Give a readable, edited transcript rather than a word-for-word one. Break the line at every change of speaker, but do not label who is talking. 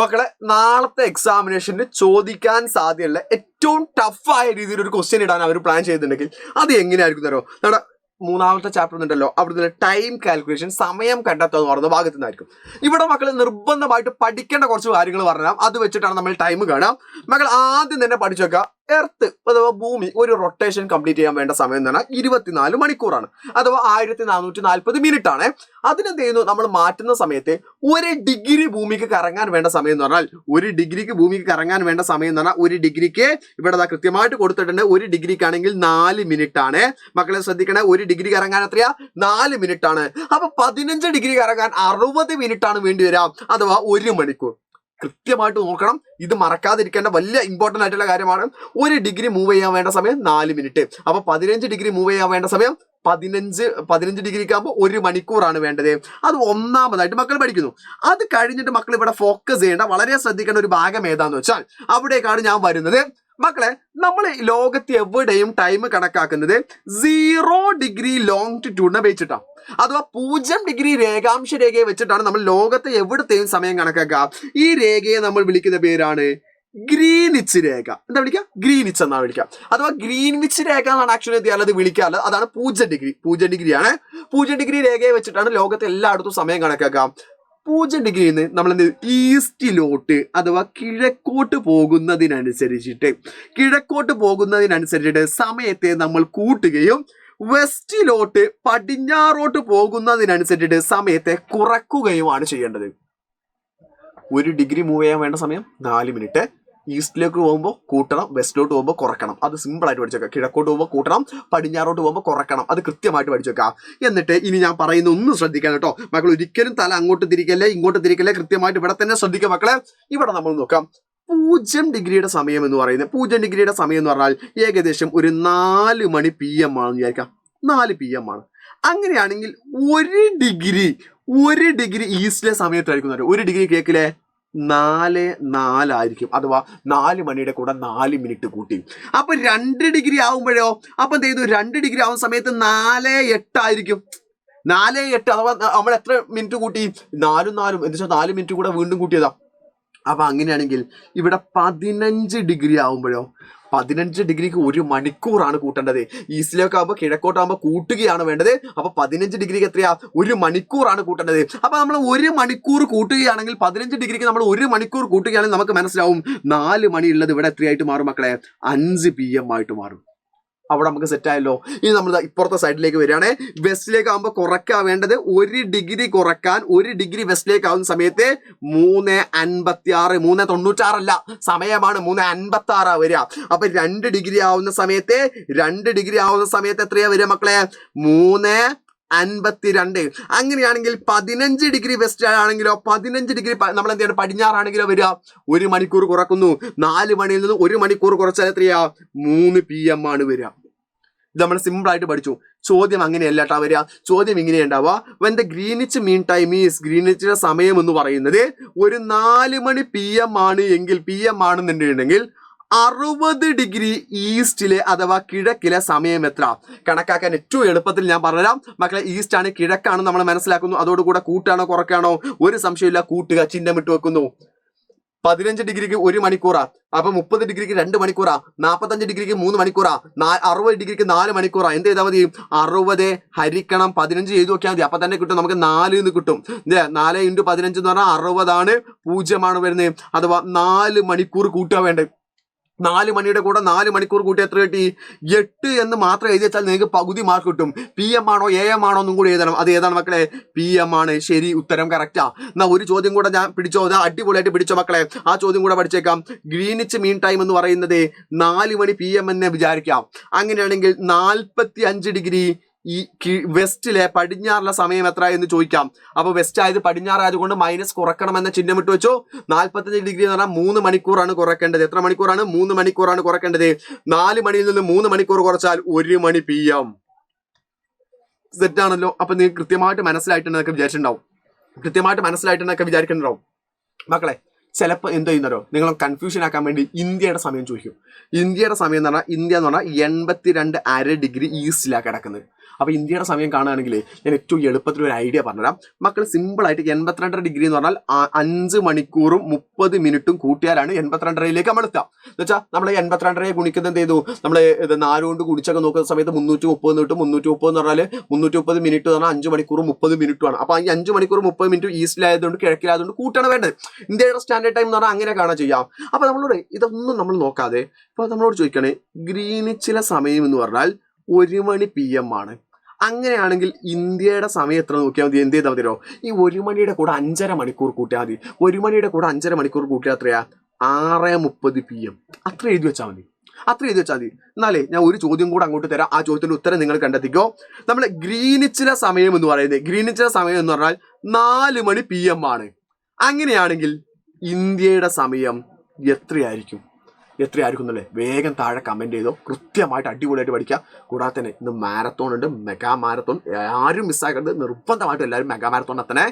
മക്കളെ, നാളത്തെ എക്സാമിനേഷന് ചോദിക്കാൻ സാധ്യതയുള്ള ഏറ്റവും ടഫായ രീതിയിൽ ഒരു ക്വസ്റ്റ്യൻ ഇടാൻ അവർ പ്ലാൻ ചെയ്തിട്ടുണ്ടെങ്കിൽ അത് എങ്ങനെയായിരിക്കും തരോ? നമ്മുടെ മൂന്നാമത്തെ ചാപ്റ്റർ ഉണ്ടല്ലോ, അവിടുത്തെ ടൈം കാൽക്കുലേഷൻ, സമയം കണ്ടെത്തുക എന്ന് പറയുന്ന ഭാഗത്തു നിന്നായിരിക്കും. ഇവിടെ മക്കൾ നിർബന്ധമായിട്ട് പഠിക്കേണ്ട കുറച്ച് കാര്യങ്ങൾ പറഞ്ഞാൽ അത് വെച്ചിട്ടാണ് നമ്മൾ ടൈം കാണാം. മക്കൾ ആദ്യം തന്നെ പഠിച്ചു വെക്കുക, എർത്ത് അഥവാ ഭൂമി ഒരു റൊട്ടേഷൻ കംപ്ലീറ്റ് ചെയ്യാൻ വേണ്ട സമയം എന്ന് പറഞ്ഞാൽ 24 മണിക്കൂറാണ്, അഥവാ 1440 മിനിറ്റ് ആണ്. അതിനെന്ത് ചെയ്യുന്നു, നമ്മൾ മാറ്റുന്ന സമയത്ത് 1 ഡിഗ്രി ഭൂമിക്ക് കറങ്ങാൻ വേണ്ട സമയം എന്ന് പറഞ്ഞാൽ 1 ഡിഗ്രിക്ക് ഭൂമിക്ക് കറങ്ങാൻ വേണ്ട സമയം എന്ന് പറഞ്ഞാൽ 1 ഡിഗ്രിക്ക് ഇവിടെ കൃത്യമായിട്ട് കൊടുത്തിട്ടുണ്ട്. 1 ഡിഗ്രിക്കാണെങ്കിൽ 4 മിനിറ്റ് ആണ്. മക്കളെ ശ്രദ്ധിക്കണേ, 1 ഡിഗ്രി കറങ്ങാൻ എത്രയാ? 4 മിനിറ്റ് ആണ്. അപ്പൊ 15 ഡിഗ്രി കറങ്ങാൻ 60 മിനിറ്റ് ആണ് വേണ്ടി വരാം, അഥവാ 1 മണിക്കൂർ. കൃത്യമായിട്ട് നോക്കണം, ഇത് മറക്കാതിരിക്കേണ്ട വലിയ ഇമ്പോർട്ടന്റ് ആയിട്ടുള്ള കാര്യമാണ്. 1 ഡിഗ്രി മൂവ് ചെയ്യാൻ വേണ്ട സമയം 4 മിനിറ്റ്. അപ്പൊ 15 ഡിഗ്രി മൂവ് ചെയ്യാൻ വേണ്ട സമയം 15 ഡിഗ്രിക്ക് ആകുമ്പോൾ 1 മണിക്കൂറാണ് വേണ്ടത്. അത് ഒന്നാമതായിട്ട് മക്കൾ പഠിക്കുന്നു. അത് കഴിഞ്ഞിട്ട് മക്കൾ ഇവിടെ ഫോക്കസ് ചെയ്യേണ്ട, വളരെ ശ്രദ്ധിക്കേണ്ട ഒരു ഭാഗം ഏതാന്ന് വെച്ചാൽ അവിടേക്കാണ് ഞാൻ വരുന്നത്. മക്കളെ, നമ്മൾ ലോകത്ത് എവിടെയും ടൈം കണക്കാക്കുന്നത് 0 ഡിഗ്രി ലോങ്റ്റിറ്റ്യൂഡിനെ വെച്ചിട്ടാണ്, അഥവാ 0 ഡിഗ്രി രേഖാംശ രേഖയെ വെച്ചിട്ടാണ് നമ്മൾ ലോകത്തെ എവിടത്തെയും സമയം കണക്കാക്കുക. ഈ രേഖയെ നമ്മൾ വിളിക്കുന്ന പേരാണ് ഗ്രീനിച്ച് രേഖ. എന്താ വിളിക്കുക? ഗ്രീനിച്ച് എന്നാണ് വിളിക്കുക, അഥവാ ഗ്രീൻവിച്ച് രേഖ എന്നാണ് ആക്ച്വലി അത് വിളിക്കാറുള്ളത്. അതാണ് 0 ഡിഗ്രിയാണ്. 0 ഡിഗ്രി രേഖയെ വെച്ചിട്ടാണ് ലോകത്തെ എല്ലായിടത്തും സമയം കണക്കാക്കുക. 0 ഡിഗ്രിയിൽ നിന്ന് നമ്മൾ എന്ത് ഈസ്റ്റിലോട്ട് അഥവാ കിഴക്കോട്ട് പോകുന്നതിനനുസരിച്ചിട്ട് സമയത്തെ നമ്മൾ കൂട്ടുകയും വെസ്റ്റിലോട്ട് പടിഞ്ഞാറോട്ട് പോകുന്നതിനനുസരിച്ചിട്ട് സമയത്തെ കുറക്കുകയുമാണ് ചെയ്യേണ്ടത്. 1 ഡിഗ്രി മൂവ് ചെയ്യാൻ വേണ്ട സമയം 4 മിനിറ്റ്. ഈസ്റ്റിലേക്ക് പോകുമ്പോൾ കൂട്ടണം, വെസ്റ്റിലോട്ട് പോകുമ്പോൾ കുറക്കണം. അത് സിമ്പിൾ ആയിട്ട് പഠിച്ചേക്കാം. കിഴക്കോട്ട് പോകുമ്പോൾ കൂട്ടണം, പടിഞ്ഞാറോട്ട് പോകുമ്പോൾ കുറക്കണം. അത് കൃത്യമായിട്ട് പഠിച്ചേക്കാം. എന്നിട്ട് ഇനി ഞാൻ പറയുന്ന ഒന്നും ശ്രദ്ധിക്കാൻ കേട്ടോ മക്കൾ, ഒരിക്കലും തല അങ്ങോട്ട് തിരിക്കല്ലേ ഇങ്ങോട്ട് തിരിക്കല്ലേ, കൃത്യമായിട്ട് ഇവിടെ തന്നെ ശ്രദ്ധിക്കാം മക്കളെ. ഇവിടെ നമ്മൾ നോക്കാം, 0 ഡിഗ്രിയുടെ സമയം എന്ന് പറയുന്നത്, 0 ഡിഗ്രിയുടെ സമയം എന്ന് പറഞ്ഞാൽ ഏകദേശം ഒരു 4 മണി PM ആണെന്ന് വിചാരിക്കാം. 4 PM ആണ്. അങ്ങനെയാണെങ്കിൽ 1 ഡിഗ്രി ഈസ്റ്റിലെ സമയത്തായിരിക്കും. 1 ഡിഗ്രി കേക്കിലെ 4 ആയിരിക്കും, അഥവാ 4 മണിയുടെ കൂടെ 4 മിനിറ്റ് കൂട്ടി. അപ്പൊ 2 ഡിഗ്രി ആവുമ്പോഴോ അപ്പൊ എന്ത് ചെയ്തു, 2 ഡിഗ്രി ആവുന്ന സമയത്ത് 4:08 ആയിരിക്കും. 4:08 അഥവാ നമ്മൾ എത്ര മിനിറ്റ് കൂട്ടി? 4 എന്ന് വെച്ചാൽ 4 മിനിറ്റ് കൂടെ വീണ്ടും കൂട്ടിയതാ. അപ്പൊ അങ്ങനെയാണെങ്കിൽ ഇവിടെ 15 ഡിഗ്രി ആവുമ്പോഴോ 15 ഡിഗ്രിക്ക് 1 മണിക്കൂറാണ് കൂട്ടേണ്ടത്. ഈസ്റ്റിലേക്ക് ആകുമ്പോൾ കിഴക്കോട്ടാകുമ്പോൾ കൂട്ടുകയാണ് വേണ്ടത്. അപ്പൊ 15 ഡിഗ്രിക്ക് എത്രയാ? 1 മണിക്കൂറാണ് കൂട്ടേണ്ടത്. അപ്പൊ നമ്മൾ 1 മണിക്കൂർ കൂട്ടുകയാണെങ്കിൽ 15 ഡിഗ്രിക്ക് നമ്മൾ 1 മണിക്കൂർ കൂട്ടുകയാണെങ്കിൽ നമുക്ക് മനസ്സിലാവും 4 മണി ഉള്ളത് ഇവിടെ എത്രയായിട്ട് മാറും മക്കളെ? 5 PM ആയിട്ട് മാറും. അവിടെ നമുക്ക് സെറ്റ് ആയല്ലോ. ഇനി നമ്മൾ ഇപ്പുറത്തെ സൈഡിലേക്ക് വരികയാണ്. വെസ്റ്റിലേക്ക് ആകുമ്പോൾ കുറയ്ക്കാൻ വേണ്ടത് 1 ഡിഗ്രി കുറയ്ക്കാൻ 1 ഡിഗ്രി വെസ്റ്റിലേക്ക് ആവുന്ന സമയത്ത് 3:56 3:96 അല്ല, സമയമാണ് 3:56 വരിക. അപ്പൊ 2 ഡിഗ്രി ആവുന്ന സമയത്ത് എത്രയാ വരിക മക്കളെ? 3:52. അങ്ങനെയാണെങ്കിൽ 15 ഡിഗ്രി വെസ്റ്റ് ആണെങ്കിലോ 15 ഡിഗ്രി നമ്മൾ എന്ത് ചെയ്യണം? പടിഞ്ഞാറാണെങ്കിലോ വരിക 1 മണിക്കൂർ കുറക്കുന്നു. 4 മണിയിൽ നിന്ന് 1 മണിക്കൂർ കുറച്ചാൽ എത്രയാ? 3 PM ആണ് വരിക. ഇത് നമ്മൾ സിമ്പിൾ ആയിട്ട് പഠിച്ചു. ചോദ്യം അങ്ങനെയല്ല കേട്ടോ വരിക. ചോദ്യം ഇങ്ങനെയുണ്ടാവുക, when the Greenwich mean time is, ഗ്രീനിച്ചിന്റെ സമയം എന്ന് പറയുന്നത് ഒരു 4 മണി PM ആണ് എങ്കിൽ, PM ആണെന്നുണ്ടെങ്കിൽ 60 ഡിഗ്രി ഈസ്റ്റിലെ അഥവാ കിഴക്കിലെ സമയം എത്ര? കണക്കാക്കാൻ ഏറ്റവും എളുപ്പത്തിൽ ഞാൻ പറഞ്ഞുതരാം മക്കളെ. ഈസ്റ്റ് ആണ്, കിഴക്കാണ് നമ്മൾ മനസ്സിലാക്കുന്നു. അതോടുകൂടെ കൂട്ടാണോ കുറയ്ക്കാണോ? ഒരു സംശയമില്ല, കൂട്ടുക, ചിഹ്നം ഇട്ട് വെക്കുന്നു. 15 ഡിഗ്രിക്ക് 1 മണിക്കൂറാ, അപ്പൊ 30 ഡിഗ്രിക്ക് 2 മണിക്കൂറാ, 45 ഡിഗ്രിക്ക് 3 മണിക്കൂറാ, 60 ഡിഗ്രിക്ക് 4 മണിക്കൂറാ. എന്ത് ചെയ്താൽ മതി? 60 ഹരിക്കണം 15 ചെയ്ത് നോക്കിയാൽ മതി. അപ്പൊ തന്നെ കിട്ടും നമുക്ക് 4 എന്ന് കിട്ടും. 4 × 15 എന്ന് പറഞ്ഞാൽ 60 ആണ്, 0 ആണ് വരുന്നത്. അഥവാ 4 മണിക്കൂർ കൂട്ടുക വേണ്ടത്. 4 മണിയുടെ കൂടെ 4 മണിക്കൂർ കൂട്ടി എത്ര കിട്ടി? 8 എന്ന് മാത്രം എഴുതി വെച്ചാൽ നിങ്ങൾക്ക് പകുതി മാർക്ക് കിട്ടും. PM ആണോ AM ആണോ എന്നും കൂടി എഴുതണം. അത് ഏതാണ് മക്കളെ? PM ആണ്. ശരി, ഉത്തരം കറക്റ്റാ. എന്നാ ഒരു ചോദ്യം കൂടെ ഞാൻ പിടിച്ചോ, അടിപൊളിയായിട്ട് പിടിച്ചോ മക്കളെ. ആ ചോദ്യം കൂടെ പഠിച്ചേക്കാം. ഗ്രീനിച്ച് മീൻ ടൈം എന്ന് പറയുന്നത് 4 മണി PM എന്ന് വിചാരിക്കാം. അങ്ങനെയാണെങ്കിൽ 45 ഡിഗ്രി ഈ വെസ്റ്റിലെ പടിഞ്ഞാറിലെ സമയം എത്ര എന്ന് ചോദിക്കാം. അപ്പൊ വെസ്റ്റ് ആയത് പടിഞ്ഞാറായതുകൊണ്ട് മൈനസ് കുറക്കണമെന്ന ചിഹ്നം ഇട്ട് വെച്ചു. 45 ഡിഗ്രി എന്ന് പറഞ്ഞാൽ 3 മണിക്കൂറാണ് കുറയ്ക്കേണ്ടത്. എത്ര മണിക്കൂറാണ്? 3 മണിക്കൂറാണ് കുറയ്ക്കേണ്ടത്. 4 മണിയിൽ നിന്ന് 3 മണിക്കൂർ കുറച്ചാൽ 1 മണി PM. സെറ്റാണല്ലോ. അപ്പൊ നിങ്ങൾക്ക് കൃത്യമായിട്ട് മനസ്സിലായിട്ടുണ്ടെന്നൊക്കെ വിചാരിച്ചിട്ടുണ്ടാവും. മക്കളെ, ചിലപ്പോൾ എന്ത് ചെയ്യുന്നതോ നിങ്ങൾ കൺഫ്യൂഷൻ ആക്കാൻ വേണ്ടി ഇന്ത്യയുടെ സമയം ചോദിക്കും. ഇന്ത്യയുടെ സമയം എന്ന് പറഞ്ഞാൽ ഇന്ത്യ എന്ന് പറഞ്ഞാൽ 82.5 ഈസ്റ്റിലാണ് കിടക്കുന്നത്. അപ്പോൾ ഇന്ത്യയുടെ സമയം കാണുകയാണെങ്കിൽ ഞാൻ ഏറ്റവും എളുപ്പത്തിൽ ഒരു ഐഡിയ പറഞ്ഞുതരാം മക്കൾ. സിമ്പിളായിട്ട് 82.5 എന്ന് പറഞ്ഞാൽ 5 മണിക്കൂറും 30 മിനിറ്റും കൂട്ടിയാലാണ് 82.5 നമ്മൾ എത്താം. എന്ന് വെച്ചാൽ നമ്മൾ 82.5 ഗുണിക്കുന്നത് എന്ത് ചെയ്തു, നമ്മൾ 4 കൊണ്ട് കുടിച്ചൊക്കെ നോക്കുന്ന സമയത്ത് 330 കിട്ടും. 330 എന്ന് പറഞ്ഞാൽ 330 മിനിറ്റ് എന്ന് പറഞ്ഞാൽ 5 മണിക്കൂർ 30 മിനിറ്റുമാണ്. അപ്പോൾ ഈ 5 മണിക്കൂർ 30 മിനിറ്റ് ഈസ്റ്റിലായതുകൊണ്ട് കിഴക്കിലായതുകൊണ്ട് കൂട്ടാണ് വേണ്ടത്. ഇന്ത്യയുടെ സ്റ്റാൻഡേർഡ് ടൈം എന്ന് പറഞ്ഞാൽ അങ്ങനെ കാണാൻ ചെയ്യാം. അപ്പോൾ നമ്മളോട് ഇതൊന്നും നമ്മൾ നോക്കാതെ ഇപ്പോൾ നമ്മളോട് ചോദിക്കുകയാണ് ഗ്രീനിച്ചിലെ സമയം എന്ന് പറഞ്ഞാൽ 1 മണി PM ആണ്. അങ്ങനെയാണെങ്കിൽ ഇന്ത്യയുടെ സമയം എത്ര നോക്കിയാൽ മതി, എന്ത് ചെയ്താൽ മതിയോ, ഈ 1 മണിയുടെ കൂടെ 5.5 മണിക്കൂർ കൂട്ടിയാൽ മതി. 1 മണിയുടെ കൂടെ 5.5 മണിക്കൂർ കൂട്ടിയാൽ എത്രയാ, 6:30 PM. അത്ര എഴുതി വെച്ചാൽ മതി. എന്നാലേ ഞാൻ ഒരു ചോദ്യം കൂടെ അങ്ങോട്ട് തരാം. ആ ചോദ്യത്തിന്റെ ഉത്തരം നിങ്ങൾ കണ്ടെത്തിക്കോ. നമ്മൾ ഗ്രീനിച്ചിലെ സമയം എന്ന് പറഞ്ഞാൽ 4 മണി PM ആണ്. അങ്ങനെയാണെങ്കിൽ ഇന്ത്യയുടെ സമയം എത്രയായിരിക്കും എന്നല്ലേ വേഗം താഴെ കമന്റ് ചെയ്തോ. കൃത്യമായിട്ട് അടിപൊളിയായിട്ട് പഠിക്കുക. കൂടാതെ തന്നെ ഇന്ന് മാരത്തോൺ ഉണ്ട്, മെഗാ മാരത്തോൺ. ആരും മിസ്സാക്കരുത്, നിർബന്ധമായിട്ടും എല്ലാവരും മെഗാ മാരത്തോൺ എത്തണേ.